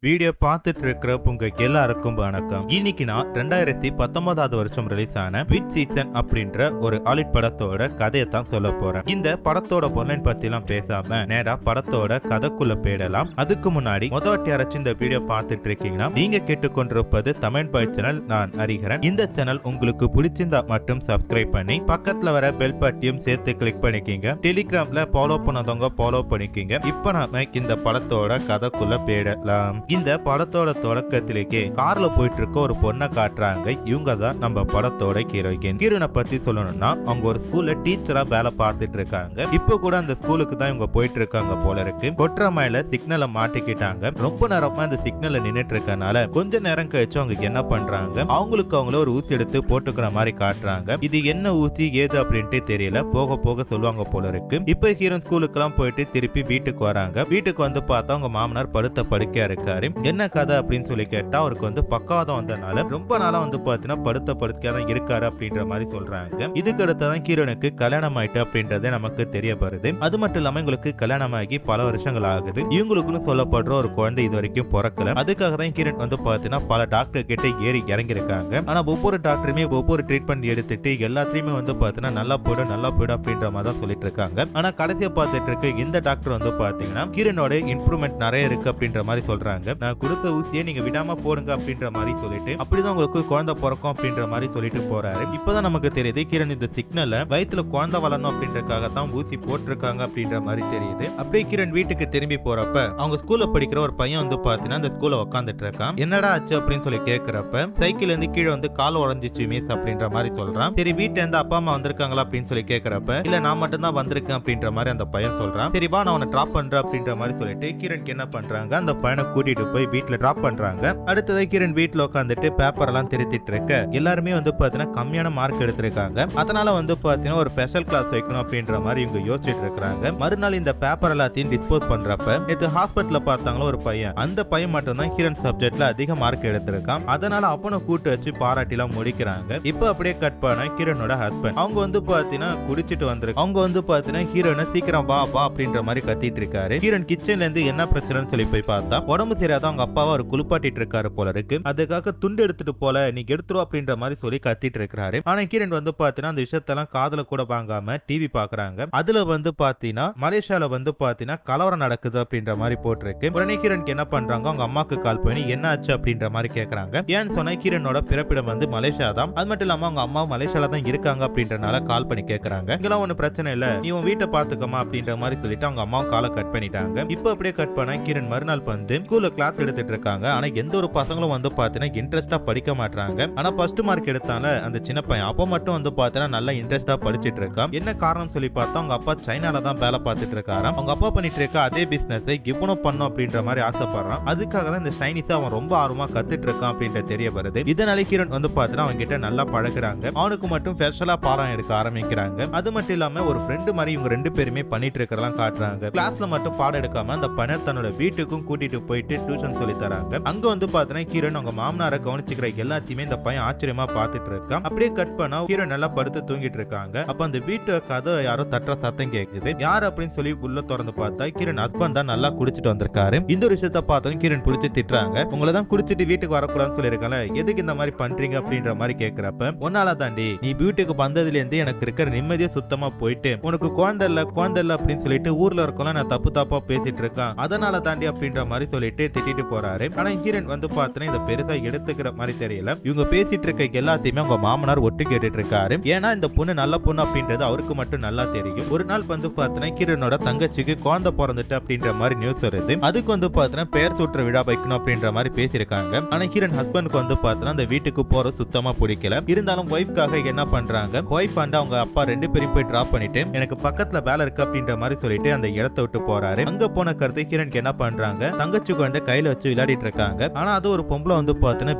Video பார்த்துட்டு இருக்கிற உங்க எல்லாருக்கும் வணக்கம். இன்னைக்கு நான் 2019 வருஷம் ரிலீஸ் ஆன விட் சீசன் அப்படின்ற ஒரு ஹாலிவுட் படத்தோட கதையை தான் சொல்ல போறேன். இந்த படத்தோட பொருளின் பத்தி எல்லாம் பேசாம நேரா படத்தோட கதைக்குள்ள போயிடலாம். அதுக்கு முன்னாடி முதவாட்டி அரைச்சு இந்த வீடியோ பார்த்துட்டு இருக்கீங்கன்னா நீங்க கேட்டுக்கொண்டிருப்பது தமிழ் பாய் சேனல். நான் ஹரிஹரன். இந்த சேனல் உங்களுக்கு பிடிச்சிருந்தா மட்டும் சப்ஸ்கிரைப் பண்ணி பக்கத்துல வர பெல் பட்டியும் சேர்த்து கிளிக் பண்ணிக்கிங்க. டெலிகிராம்ல ஃபாலோ பண்ணதவங்க ஃபாலோ பண்ணிக்கிங்க. இப்ப நாம இந்த படத்தோட கதைக்குள்ள போயிடலாம். இந்த படத்தோட தொடக்கத்திலேயே கார்ல போயிட்டு இருக்க ஒரு பொண்ணை காட்டுறாங்க. இவங்க தான் நம்ம படத்தோட ஹீரோயின். ஹீரோனை பத்தி சொல்லணும்னா அவங்க ஒரு ஸ்கூல்ல டீச்சரா வேலை பார்த்துட்டு இருக்காங்க. இப்ப கூட அந்த ஸ்கூலுக்கு தான் இவங்க போயிட்டு இருக்காங்க போல இருக்கு. கொற்றமையில சிக்னலை மாட்டிக்கிட்டாங்க. ரொம்ப நேரமா இந்த சிக்னல்ல நின்னுட்டு இருக்கனால கொஞ்ச நேரம் கழிச்சு அவங்க என்ன பண்றாங்க, அவங்கள ஒரு ஊசி எடுத்து போட்டுக்கிற மாதிரி காட்டுறாங்க. இது என்ன ஊசி ஏது அப்படின்ட்டு தெரியல. போக போக சொல்லுவாங்க போல இருக்கு. இப்ப ஹீரோ ஸ்கூலுக்கு எல்லாம் போயிட்டு திருப்பி வீட்டுக்கு வராங்க. வீட்டுக்கு வந்து பார்த்தா அவங்க மாமனார் படுத்த படுக்கையா இருக்காரு. என்ன கதை அப்படின்னு சொல்லி கேட்டா அவருக்கு பக்கவாதம் வந்தனால ரொம்ப நாளா பாத்தீங்கன்னா படுத்த படுக்கையா தான் இருக்காரு அப்படின்ற மாதிரி சொல்றாங்க. இதுக்கு அடுத்ததான் ஹீரோனுக்கு கல்யாணம் ஆயிட்டு அப்படின்றதே நமக்கு தெரிய வருது. அது மட்டும் இல்லாம இவங்களுக்கு கல்யாணம் ஆகி பல வருஷங்கள் ஆகுது. இவங்களுக்குன்னு சொல்லப்படுற ஒரு குழந்தை இது வரைக்கும் பிறக்கல. அதுக்காக தான் ஹீரோன் பாத்தீங்கன்னா பல டாக்டர் கிட்ட ஏறி இறங்கி இருக்காங்க. ஆனா ஒவ்வொரு டாக்டருமே ஒவ்வொரு ட்ரீட்மெண்ட் எடுத்துட்டு எல்லாத்தையுமே பாத்தீங்கன்னா நல்லா போயிடும் அப்படின்ற மாதிரி தான் சொல்லிட்டு இருக்காங்க. ஆனா கடைசியா பார்த்துட்டு இருக்கு இந்த டாக்டர் பாத்தீங்கன்னா ஹீரோனோட இம்ப்ரூவ்மெண்ட் நிறைய இருக்கு அப்படின்ற மாதிரி சொல்றாங்க. நான் கொடுத்த ஊசியை நீங்க விடாம போடுங்க அப்படின்ற மாதிரி சொல்லிட்டு அப்படிதான் உங்களுக்கு குழந்தை பிறக்கும் அப்படின்ற மாதிரி சொல்லிட்டு போறாரு. இப்பதான் நமக்கு தெரியுது கிரண் இந்த சிக்னல்ல வயிற்றுல குழந்தை வளரணும் அப்படின்றதுக்காக தான் ஊசி போட்டிருக்காங்க அப்படின்ற மாதிரி தெரியுது. அப்படியே கிரண் வீட்டுக்கு திரும்பி போறப்ப அவங்க ஸ்கூல்ல படிக்கிற ஒரு பையன் பாத்தீங்கன்னா அந்த ஸ்கூல்ல உட்காந்துட்டு இருக்கான். என்னடா ஆச்சு அப்படின்னு சொல்லி கேட்கிறப்ப சைக்கிள் கீழே கால் உடஞ்சிச்சு மிஸ் அப்படின்ற மாதிரி சொல்றான். சரி வீட்டுல இருந்து அப்பா அம்மா வந்திருக்காங்களா அப்படின்னு சொல்லி கேட்கிறப்ப இல்ல நான் மட்டும் தான் வந்திருக்கேன் அப்படின்ற மாதிரி அந்த பையன் சொல்றான். சரி வா நான் உன்னை டிராப் பண்றேன் அப்படின்ற மாதிரி சொல்லிட்டு கிரண்க்கு என்ன பண்றாங்க, அந்த பையனை கூட்டிட்டு போய் வீட்டுல டிராப் பண்றாங்க. அடுத்தது கிரண் வீட்டுல உட்காந்துட்டு பேப்பர் எல்லாம் திருத்திட்டு இருக்க எல்லாருமே பாத்தீங்கன்னா கம்மியான மார்க் எடுத்திருக்காங்க. அதனால பாத்தீங்கன்னா ஒரு ஸ்பெஷல் கிளாஸ் வைக்கணும் அப்படின்ற மாதிரி இவங்க யோசிச்சுட்டு இருக்காங்க. மறுநாள் இந்த பேப்பர் எல்லாத்தையும் டிஸ்போஸ் பண்றப்ப நேற்று ஹாஸ்பிட்டல்ல பார்த்தாங்களோ ஒரு பையன், அந்த பையன் மட்டும் தான் கிரண் சப்ஜெக்ட்ல அதிக மார்க் எடுத்திருக்கான். அதனால அப்பனை கூட்டு வச்சு பாராட்டி எல்லாம் முடிக்கிறாங்க. இப்ப அப்படியே கட் பண்ண கிரணோட ஹஸ்பண்ட் அவங்க பாத்தீங்கன்னா குடிச்சிட்டு வந்திருக்கு. அவங்க பாத்தீங்கன்னா ஹீரோனை சீக்கிரம் வா வா அப்படின்ற மாதிரி கத்திட்டு இருக்காரு. ஹீரோன் கிச்சன்ல இருந்து என்ன பிரச்சனைன்னு சொல்லி போய் பார்த்தா உடம்பு சரியாத அவங்க அப்பாவை ஒரு குளிப்பாட்டிட்டு இருக்காரு போல இருக்கு. அதுக்காக துண்டு எடுத்துட்டு போல நீங்க எடுத்துரும் அப்படின்ற மாதிரி சொல்லி கத்திட்டு இருக்காரு. ஆனா கிரண் பாத்தீங்கன்னா அந்த விஷயத்தெல்லாம் காதுல கூட வாங்காம டிவி பாக்குறாங்க. அதுல பாத்தீங்கன்னா மலேசியால பாத்தீங்கன்னா கலவரம் நடக்குது அப்படின்ற மாதிரி போட்டிருக்கு. உடனே கிரண்க்கு என்ன பண்றாங்க, அவங்க அம்மாக்கு கால் பண்ணி என்ன ஆச்சு அப்படின்ற மாதிரி கேக்குறாங்க. ஏன்னு சொன்னா கிரணோட பிறப்பிடம் மலேசியா தான். அது மட்டும் இல்லாம அவங்க அம்மா மலேசியால தான் இருக்காங்க அப்படின்றனால கால் பண்ணி கேக்குறாங்க. இங்கெல்லாம் ஒண்ணு பிரச்சனை இல்ல, நீ உன் வீட்டை பாத்துக்கமா அப்படின்ற மாதிரி சொல்லிட்டு அவங்க அம்மா காலை கட் பண்ணிட்டாங்க. இப்ப அப்படியே கட் பண்ண கிரண் மறுநாள் ஸ்கூல்ல கிளாஸ் எடுத்துட்டு இருக்காங்க. ஆனா எந்த ஒரு பசங்களும் பாத்தீங்கன்னா இன்ட்ரெஸ்டா படிக்க மாட்டாங்க. ஆனா ஃபர்ஸ்ட் மார்க் எடுத்தால அந்த சின்ன பையன் அப்ப மட்டும் பாத்தீங்கன்னா நல்லா இன்ட்ரெஸ்டா படிச்சிட்டு இருக்கான். என்ன காரணம் சொல்லி பார்த்தா அவங்க அப்பா சைனால தான் வேலை பார்த்துட்டு இருக்காரு. அவங்க அப்பா பண்ணிட்டு இருக்க அதே பிசினஸ் இவனும் பண்ணும் அப்படின்ற மாதிரி ஆசைப்படுறான். அதுக்காக தான் இந்த சைனீஸ் அவன் ரொம்ப ஆர்வமா கத்துட்டு இருக்கான் அப்படின்ற தெரிய வருது. இதனால கிரண் பாத்தீங்கன்னா அவங்க கிட்ட நல்லா பழகுறாங்க. அவனுக்கு மட்டும் ஸ்பெஷலா பாடம் எடுக்க ஆரம்பிக்கிறாங்க. அது மட்டும் இல்லாம ஒரு ஃப்ரெண்டு மாதிரி இவங்க ரெண்டு பேருமே பண்ணிட்டு இருக்கிறதெல்லாம் காட்டுறாங்க. கிளாஸ்ல மட்டும் பாடம் எடுக்காம அந்த பையன் தன்னோட வீட்டுக்கும் கூட்டிட்டு போயிட்டு டியூஷன் சொல்லி தராங்க. அங்க பாத்தீங்கன்னா கிரண் அவங்க மாமனாரை கவனிச்சுக்கிற எல்லாத்தையுமே இந்த பையன் ஆச்சரியமா பாத்துட்டு இருக்கான். அப்படியே கட் பண்ணா கிரண் நல்லா படுத்து தூங்கிட்டு இருக்காங்க. அப்ப அந்த வீட்டு கதை யாரோ தட்டுற சத்தம் கேக்குது. யார் அப்படின்னு சொல்லி உள்ள திறந்து பார்த்தா கிரண் ஹஸ்பண்ட் தான் நல்லா குடிச்சிட்டு வந்திருக்காரு. இந்த ஒரு விஷயத்த பார்த்தோம் கிரண் பிடிச்சி திட்டுறாங்க. உங்களை தான் குடிச்சிட்டு வீட்டுக்கு வரக்கூடாதுன்னு சொல்லியிருக்கல, எதுக்கு இந்த மாதிரி பண்றீங்க அப்படின்ற மாதிரி கேட்கிறப்ப ஒன்னால தாண்டி நீ வீட்டுக்கு வந்ததுல இருந்து எனக்கு இருக்கிற நிம்மதியே சுத்தமா போயிட்டு உனக்கு குழந்தை இல்ல அப்படின்னு சொல்லிட்டு ஊர்ல இருக்கலாம் நான் தப்பா பேசிட்டு இருக்கேன், அதனால தாண்டி அப்படின்ற மாதிரி சொல்லிட்டு திட்டிட்டு போறாரு. ஆனா கிரண் பாத்தீங்கன்னா இதை பெருசா எடுத்துக்கிற மாதிரி தெரியல. இவங்க பேசிட்டு இருக்க எல்லாத்தையுமே அவங்க மாமனார் ஒட்டு கேட்டுட்டு இருக்காரு. ஏன்னா இந்த பொண்ணு நல்ல பொண்ணு அப்படின்றது அவருக்கு மட்டும் நல்லா தெரியும். ஒரு நாள் பாத்தீங்கன்னா கிரணோட தங்கச்சிக்கு குழந்தை பிறந்துட்டு அப்படின்ற மாதிரி நியூஸ் வருது. அதுக்கு பாத்தீங்கன்னா பெயர் சூற்ற விழா வைக்கணும் அப்படின்ற மாதிரி பேசியிருக்காங்க. ஆனா கிரண் ஹஸ்பண்டுக்கு பாத்தீங்கன்னா அந்த வீட்டுக்கு போற சுத்தமா பிடிக்கல. இருந்தாலும் ஒய்ஃப்காக என்ன பண்றாங்க, ஒய்ஃப் அவங்க அப்பா ரெண்டு பேரும் போய் டிராப் பண்ணிட்டு எனக்கு பக்கத்துல வேலை இருக்கு அப்படின்ற மாதிரி சொல்லிட்டு அந்த இடத்தை விட்டு போறாரு. அங்க போன கருத்து கிரண்க்கு என்ன பண்றாங்க, தங்கச்சி குழந்தை கையில வச்சு விளையாடிட்டு இருக்காங்க. ஆனா அது ஒரு பொம்பளை பாத்தீங்கன்னா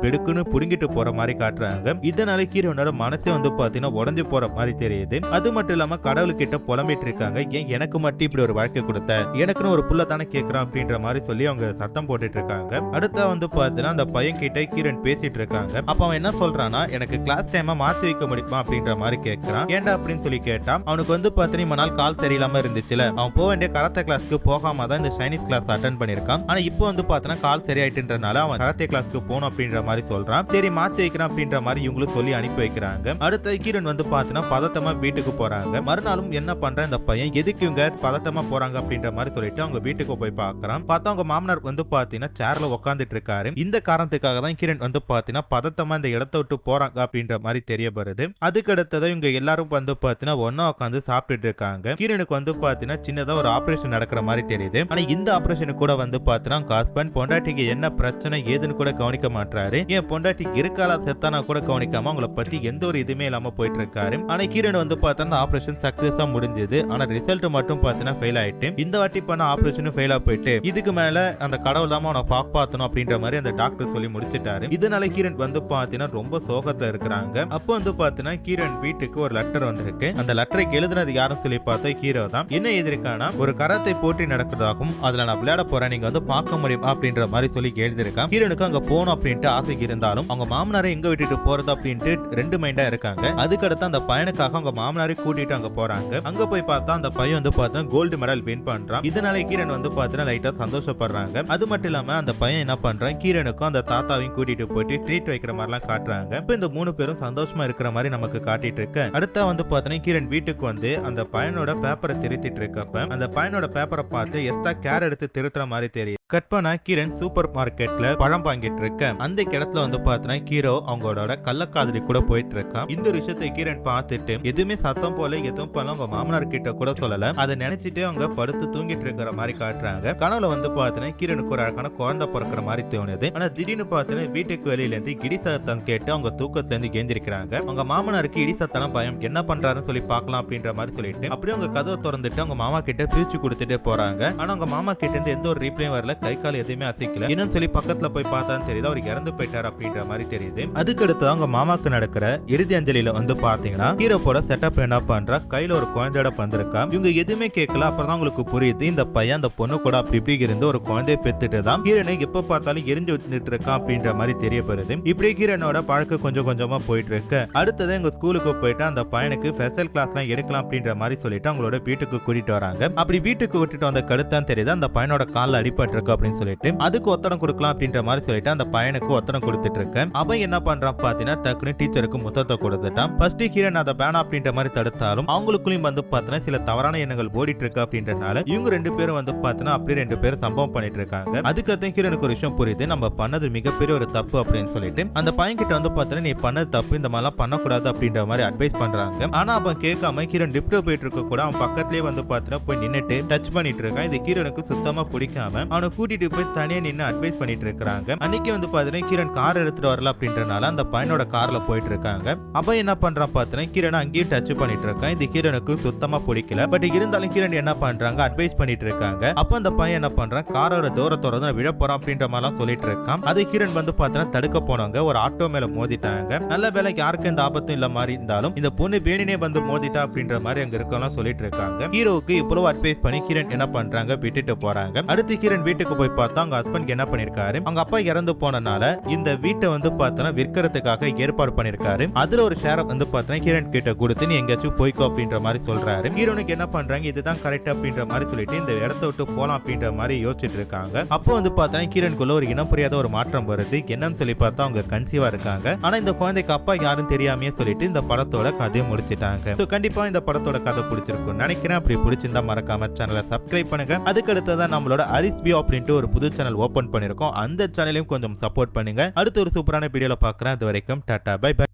பெடுக்குன்னு புடுங்கிட்டு போற மாதிரி காட்டுறாங்க. இதனால கிரணோட மனசே பாத்தீங்கன்னா உடஞ்சு போற மாதிரி தெரியுது. அது மட்டும் இல்லாம கடவுள்கிட்ட புலம்பிட்டு இருக்காங்க, ஏன் எனக்கு மட்டும் இப்படி ஒரு வாழ்க்கை கொடுத்த, எனக்குன்னு ஒரு புள்ள தானே கேட்கறான் அப்படின்ற மாதிரி சொல்லி அவங்க சத்தம் போட்டுட்டு இருக்காங்க. அடுத்த பாத்தீங்கன்னா அந்த பையன் கிட்ட கிரண் பேசிட்டு இருக்காங்க. அப்ப அவன் என்ன சொல்றானா, எனக்கு கிளாஸ் டைம் மாத்தி வைக்க முடியுமா அப்படின்ற மாதிரி கேட்கறான். ஏன்டா அப்படின்னு சொல்லி கேட்டா அவனுக்கு பாத்தீங்கன்னா நாள் கால் சரியில்லாம இருந்துச்சுல, அவன் போக வேண்டிய கராத்தே கிளாஸ்க்கு போகாம தான் இந்த சைனீஸ் கிளாஸ் அட்டெண்ட் பண்ணிருக்கான். ஆனா இப்போ பார்த்தனா கால் சரியாயிட்டுன்றனால அவன் கராத்தே கிளாஸ்க்கு போகணும் அப்படின்ற மாதிரி சொல்றான். சரி மாத்தி வைக்கிறான் அப்படின்ற மாதிரி இவங்களும் சொல்லி அனுப்பி வைக்கிறாங்க. அடுத்த கிரண் வந்து பார்த்தனா பதட்டமா வீட்டுக்கு போறாங்க. மறுநாளும் என்ன பண்ற இந்த பையன் எதுக்கு இவங்க பதட்டமா போறாங்க அப்படின்ற மாதிரி சொல்லிட்டு அவங்க வீட்டுக்கு போய் பார்க்கறான். பார்த்தா அவங்க மாமனார் வந்து பாத்தீங்கன்னா சேர்ல உட்காந்துட்டு இருக்காரு. இந்த காரணத்துக்காக தான் கிரண் வந்து பாத்தீங்கன்னா பதட்டமா இந்த இடத்தை விட்டு போறாங்க அப்படின்ற மாதிரி தெரிய வருது. அதுக்கு அடுத்ததான் இவங்க எல்லாரும் வந்து பாத்தீங்கன்னா ஒன்னா உட்காந்து சாப்பிட்டுட்டு இருக்காங்க. கிரணுக்கு வந்து பாத்தீங்கன்னா சின்னதா ஒரு ஆபரேஷன் நடக்கிற மாதிரி தெரியுது. ஆனா இந்த ஆபரேஷனுக்கு கூட வந்து பாத்தீங்கன்னா ஹஸ்பண்ட் பொண்டாட்டிக்கு என்ன பிரச்சனை ஏதுன்னு கூட கவனிக்க மாட்டாரு. ஏன் பொண்டாட்டிக்கு இருக்காளா செத்தானா கூட கவனிக்காம அவங்கள பத்தி எந்த ஒரு இதுமே இல்லாம போயிட்டு இருக்காரு. ஆனா கிரண் வந்து பார்த்தா ஆபரேஷன் சக்சஸா முடிஞ்சது. ஆனா ரிசல்ட் மட்டும் பார்த்தீங்கன்னா ஃபெயில் ஆயிட்டு இந்த வாட்டி பண்ண ஆபரேஷனும் ஃபெயிலா போயிட்டு இதுக்கு மேல அந்த கடவுள் தான் அவனை காப்பாத்தணும் அப்படின்ற மாதிரி அந்த டாக்டர் சொல்லி முடிச்சிட்டாரு. இதனால கிரண் வந்து பாத்தீங்கன்னா ரொம்ப சோகத்துல இருக்கிறாங்க. அப்போ வந்து பாத்தீங்கன்னா கிரண் வீட்டுக்கு ஒரு லெட்டர் வந்திருக்கு. அந்த லெட்டரை எழுதுனது யாரும் சொல்லி பார்த்தா ஹீரோ தான். என்ன எழுதிருக்கானா ஒரு கராத்தே போட்டி நடக்கிறதாகவும் அதுல நான் விளையாட போறேன் நீங்க வந்து பார்க்க முடியும் அப்படின்ற மாதிரி சொல்லி எழுதிருக்கான். கிரணுக்கு அங்க போகணும் அப்படின்ட்டு ஆசை இருந்தாலும் அவங்க மாமனாரை எங்க விட்டுட்டு போறது அப்படின்ட்டு ரெண்டு மைண்டா இருக்காங்க. அதுக்கடுத்து அந்த பையனுக்காக அவங்க மாமனாரை கூட்டிட்டு அங்க போறாங்க. அங்க போய் பார்த்தா அந்த பையன் வந்து பார்த்தா கோல்டு மெடல் வின் பண்றான். இதனால கிரண் வந்து பார்த்தா லைட்டா சந்தோஷப்படுறாங்க. அது மட்டும் இல்லாம அந்த பையன் என்ன பண்றான் கிரணுக்கும் அந்த தாத்தாவையும் கூட்டிட்டு போயிட்டு ட்ரீட் வைக்கிற மாதிரி எல்லாம் காட்டுறாங்க. இப்ப இந்த மூணு பேரும் சந்தோஷமா இருக்கிற மாதிரி நமக்கு காட்டிட்டு இருக்கு. அடுத்த வந்து பார்த்தா கிரண் வீட்டுக்கு வந்து அந்த பையனோட பேப்பரை திருத்திட்டு இருக்கப்ப அந்த பையனோட பேப்பரை பார்த்து எக்ஸ்ட்ரா கேர் எடுத்து திருத்துற மாதிரி தெரியும். கட் பண்ண கிரண் சூப்பர் மார்க்கெட்ல பழம் வாங்கிட்டு இருக்க அந்த இடத்துல வந்து பார்த்தா ஹீரோ அவங்களோட கள்ளக்காதலி கூட போயிட்டு இருக்கான். இந்த விஷயத்தை கிரண் பார்த்துட்டு எதுவுமே சத்தம் போல எதுவும் போல அவங்க மாமனார் கிட்ட கூட சொல்லல. அதை நினைச்சிட்டு அவங்க படுத்து தூங்கிட்டு இருக்கிற மாதிரி காட்டுறாங்க. கனவுல வந்து பார்த்தா கிரணுக்கு ஒரு அழகான குழந்தை பிறக்கிற மாதிரி தோணுது. ஆனா திடீர்னு பார்த்தா வீட்டுக்கு வெளியில இருந்து இடி சத்தம் கேட்டு அவங்க தூக்கத்துல இருந்து கேந்திருக்கிறாங்க. அவங்க மாமனாருக்கு இடி சத்தம் பயம் என்ன பண்றாருன்னு சொல்லி பார்க்கலாம் அப்படின்ற மாதிரி சொல்லிட்டு அப்படியே அவங்க கதவை திறந்துட்டு அவங்க மாமா கிட்ட பிரிச்சு கொடுத்துட்டு போறாங்க. ஆனா அவங்க மாமா கிட்ட இருந்து எந்த ஒரு ரீப்ளையும் வரல. கை கால் எதுவுமே அசைக்கல. என்னன்னு சொல்லி பக்கத்துல போய் பார்த்தான்னு தெரியுது அவர் இறந்து போயிட்டார் அப்படின்ற மாதிரி தெரியுது. அதுக்கு அடுத்து அவங்க மாமாக்கு நடக்கிற இறுதி அஞ்சலியில வந்து பாத்தீங்கன்னா ஹீரோவோட செட்டப் என்ன பண்றா கையில ஒரு குழந்தையோட வந்திருக்கா. இவங்க எதுவுமே கேட்கல. அப்புறம் தான் உங்களுக்கு புரியுது இந்த பையன் அந்த பொண்ணு கூட அப்படி இப்படி இருந்து ஒரு குழந்தைய பெத்துட்டு தான் ஹீரோனை எப்ப பார்த்தாலும் எரிஞ்சு வந்துட்டு இருக்கான் அப்படின்ற மாதிரி தெரிய வருது. இப்படி ஹீரோனோட பழக்கம் கொஞ்சம் கொஞ்சமா போயிட்டு இருக்கு. அடுத்தது எங்க ஸ்கூலுக்கு போயிட்டு அந்த பையனுக்கு ஸ்பெஷல் கிளாஸ் எல்லாம் எடுக்கலாம் அப்படின்ற மாதிரி சொல்லிட்டு அவங்களோட வீட்டுக்கு கூட்டிட்டு வராங்க. அப்படி வீட்டுக்கு விட்டுட்டு வந்த கடுத்தான் தெரியுது அந்த பையனோட காலில் அடிபட்டு இருக்கு அப்படின்னு சொல்லிட்டு அதுக்கு ஒத்தடம் கொடுக்கலாம் அப்படின்ற மாதிரி சொல்லிட்டு அந்த பையனுக்கு ஒத்தடம் கொடுத்துட்டு இருக்கேன். அவன் என்ன பண்றான் பாத்தீங்கன்னா டக்குனு டீச்சருக்கு முத்தத்தை கொடுத்துட்டான். ஃபர்ஸ்ட் ஹீரோன் அதை பேனா அப்படின்ற மாதிரி தடுத்தாலும் அவங்களுக்குள்ளயும் வந்து பாத்தீங்கன்னா சில தவறான எண்ணங்கள் ஓடிட்டு இருக்கு அப்படின்றனால இவங்க ரெண்டு பேரும் வந்து பாத்தீங்கன்னா அப்படியே ரெண்டு பேரும் சம்பவம் பண்ணிட்டு இருக்காங்க. அதுக்கப்புறம் ஹீரோனுக்கு ஒரு விஷயம் புரியுது நம்ம பண்ணது மிகப்பெரிய ஒரு தப்பு அப்படின்னு சொல்லிட்டு அந்த பையன் கிட்ட வந்து பாத்தீங்கன்னா நீ பண்ணது தப்பு இந்த மாதிரிலாம் பண்ணக்கூடாது அப்படின்ற மாதிரி அட்வைஸ் பண்றாங்க. ஆனா அவன் கேட்காம ஹீரோன் லிப்ட் போயிட்டு இருக்க கூட அவன் பக்கத்துலயே வந்து பாத்தீங்கன்னா போய் நின்னுட்டு டச் பண்ணிட்டு இருக்கான். இது ஹீரோனுக்கு சுத்தமா பிடிக்காம அவனை கூட்டிட்டு போய் தனியா நின்று அட்வைஸ் பண்ணிட்டு இருக்காங்க. அன்னைக்கு வந்து பாத்தீங்கன்னா கிரண் கார் எடுத்துட்டு வரல அப்படின்றனால அந்த பையனோட கார்ல போயிட்டு இருக்காங்க. அப்ப என்ன பண்றான் பாத்தீங்கன்னா கிரண் அங்கேயும் டச் பண்ணிட்டு இருக்கான். இது கிரணுக்கு சுத்தமா பிடிக்கல. பட் இருந்தாலும் கிரண் என்ன பண்றாங்க அட்வைஸ் பண்ணிட்டு இருக்காங்க. அப்ப அந்த பையன் என்ன பண்றான் காரோட தூரத்தோட விழ போறான் அப்படின்ற மாதிரி சொல்லிட்டு இருக்கான். அது கிரண் வந்து பாத்தீங்கன்னா தடுக்க போனவங்க ஒரு ஆட்டோ மேல மோதிட்டாங்க. நல்ல வேலை யாருக்கு எந்த ஆபத்தும் இல்ல மாதிரி இருந்தாலும் இந்த பொண்ணு வேணினே வந்து மோதிட்டா அப்படின்ற மாதிரி அங்க இருக்கலாம் சொல்லிட்டு இருக்காங்க. ஹீரோவுக்கு இவ்வளவு அட்வைஸ் பண்ணி கிரண் என்ன பண்றாங்க விட்டுட்டு போறாங்க. அடுத்து கிரண் வீட்டுக்கு போய் பார்த்தா அவங்க ஹஸ்பண்ட் என்ன பண்ணிருக்காரு அவங்க அப்பா இறந்து போனனால இந்த வீட்டை வந்து பார்த்தா விற்கிறதுக்காக ஏற்பாடு பண்ணிருக்காரு. அதுல ஒரு ஷேர் வந்து பார்த்தா கிரண் கிட்ட கொடுத்து நீ எங்கேயாச்சும் போய்க்கோ அப்படின்ற மாதிரி சொல்றாரு. ஹீரோனுக்கு என்ன பண்றாங்க இதுதான் கரெக்ட் அப்படின்ற மாதிரி சொல்லிட்டு இந்த இடத்த விட்டு போலாம் அப்படின்ற மாதிரி யோசிச்சுட்டு இருக்காங்க. அப்போ வந்து பார்த்தா கிரணுக்குள்ள ஒரு இனம் புரியாத ஒரு மாற்றம் வருது. என்னன்னு சொல்லி பார்த்தா அவங்க கன்சீவா இருக்காங்க. ஆனா இந்த குழந்தைக்கு அப்பா யாரும் தெரியாமே சொல்லிட்டு இந்த படத்தோட கதையை முடிச்சிட்டாங்க. கண்டிப்பா இந்த படத்தோட கதை பிடிச்சிருக்கும் நினைக்கிறேன். அப்படி பிடிச்சிருந்தா மறக்காம சேனலை சப்ஸ்கிரைப் பண்ணுங்க. அதுக்கு அடுத்ததான் நம்மளோட அரிஸ்பி அப்படின்ட்டு ஒரு புது சேனல் ஓபன் பண்ணிருக்கோம். அந்த சேனலையும் கொஞ்சம் சப்போர்ட் பண்ணுங்க. அடுத்து ஒரு சூப்பரான வீடியோல பார்க்கறேன். அது வரைக்கும் டாடா பை பை.